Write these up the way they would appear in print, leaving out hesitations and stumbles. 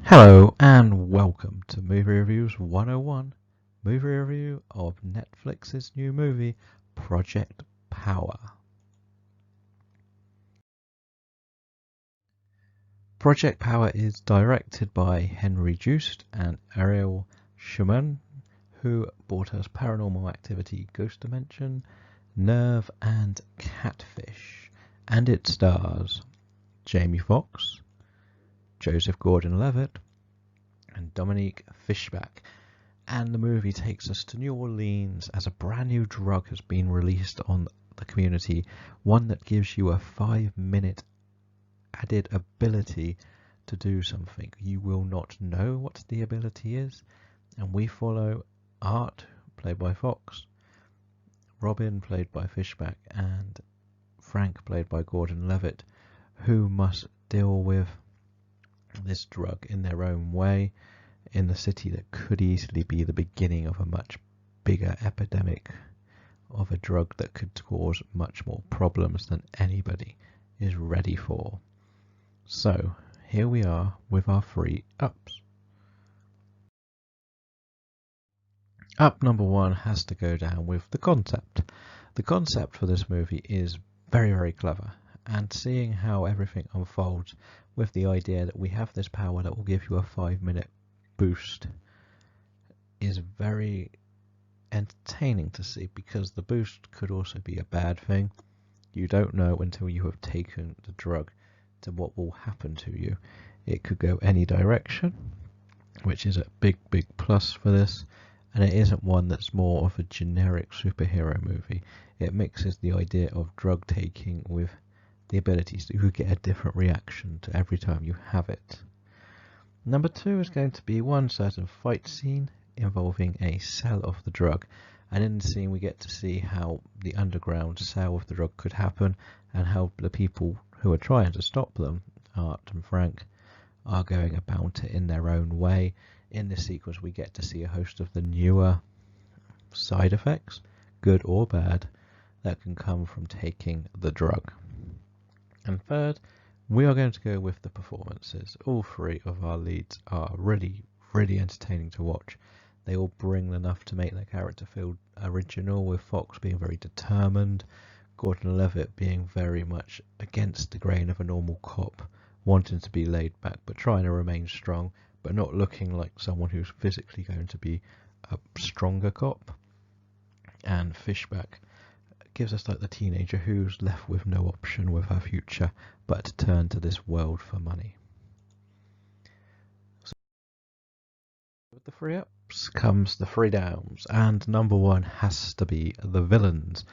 Hello and welcome to Movie Reviews 101, movie review of Netflix's new movie, Project Power. Project Power is directed by Henry Joost and Ariel Schumann, who brought us Paranormal Activity, Ghost Dimension, Nerve and Catfish, and it stars Jamie Foxx, Joseph Gordon-Levitt, and Dominique Fishback. And the movie takes us to New Orleans as a brand new drug has been released on the community, one that gives you a 5-minute added ability to do something. You will not know what the ability is, and we follow Art, played by Fox, Robin, played by Fishback, and Frank, played by Gordon-Levitt, who must deal with this drug in their own way in the city that could easily be the beginning of a much bigger epidemic of a drug that could cause much more problems than anybody is ready for. So here we are with our 3 ups. Up number 1 has to go down with the concept. The concept for this movie is very, very clever, and seeing how everything unfolds with the idea that we have this power that will give you a 5-minute boost is very entertaining to see, because the boost could also be a bad thing. You don't know until you have taken the drug to what will happen to you. It could go any direction, which is a big plus for this, and it isn't one that's more of a generic superhero movie. It mixes the idea of drug taking with the abilities that you get a different reaction to every time you have it. Number 2 is going to be one certain fight scene involving a sale of the drug, and in the scene we get to see how the underground sale of the drug could happen and how the people who are trying to stop them, Art and Frank, are going about it in their own way. In this sequence we get to see a host of the newer side effects, good or bad, that can come from taking the drug. And third, we are going to go with the performances. All 3 of our leads are really entertaining to watch. They all bring enough to make their character feel original, with Fox being very determined, Gordon-Levitt being very much against the grain of a normal cop, wanting to be laid back but trying to remain strong, but not looking like someone who's physically going to be a stronger cop. And Fishback gives us like the teenager who's left with no option with her future but to turn to this world for money. So with the 3 ups comes the 3 downs, and number 1 has to be the villains.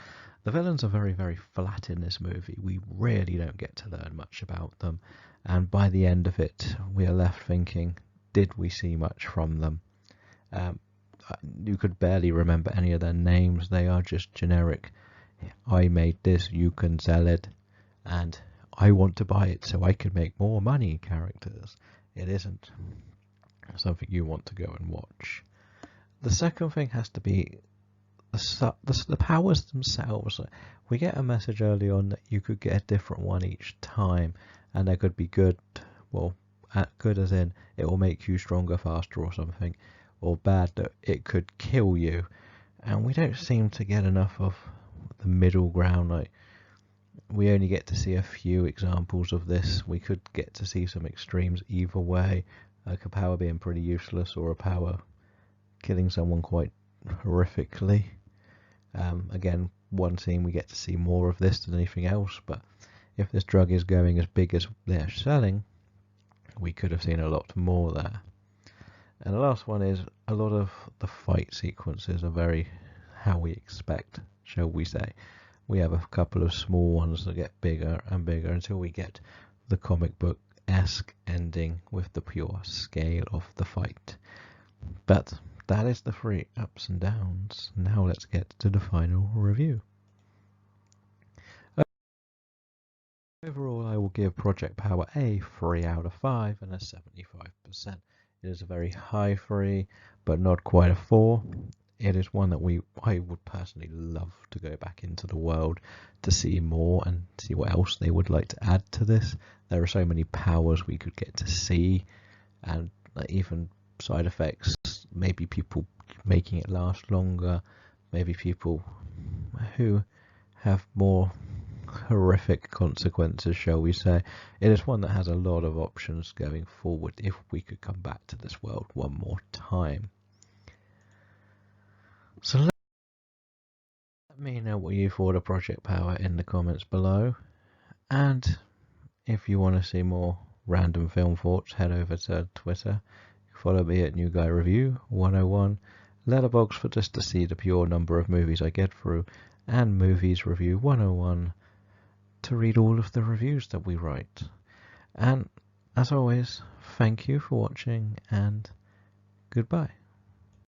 The villains are very flat in this movie. We really don't get to learn much about them, and by the end of it we are left thinking, did we see much from them? You could barely remember any of their names. They are just generic, I made this, you can sell it, and I want to buy it so I can make more money characters. It isn't something you want to go and watch. The second thing has to be the powers themselves. We get a message early on that you could get a different one each time, and they could be good, well, good as in it will make you stronger faster or something, or bad that it could kill you, and we don't seem to get enough of the middle ground. Like, we only get to see a few examples of this. We could get to see some extremes either way, like a power being pretty useless or a power killing someone quite horrifically. Again, one scene we get to see more of this than anything else, but if this drug is going as big as they're selling, we could have seen a lot more there. And the last one is a lot of the fight sequences are very how we expect, shall we say. We have a couple of small ones that get bigger and bigger until we get the comic book-esque ending with the pure scale of the fight. But that is the 3 ups and downs. Now let's get to the final review. Overall, I will give Project Power a 3 out of 5 and a 75%. It is a very high 3, but not quite a 4. It is one that I would personally love to go back into the world to see more and see what else they would like to add to this. There are so many powers we could get to see, and like even side effects, maybe people making it last longer, maybe people who have more horrific consequences, shall we say. It is one that has a lot of options going forward if we could come back to this world one more time. So let me know what you thought of Project Power in the comments below, and if you want to see more random film thoughts, head over to Twitter. Follow me at New Guy Review 101, Letterboxd for just to see the pure number of movies I get through, and Movies Review 101 to read all of the reviews that we write. And as always, thank you for watching, and goodbye.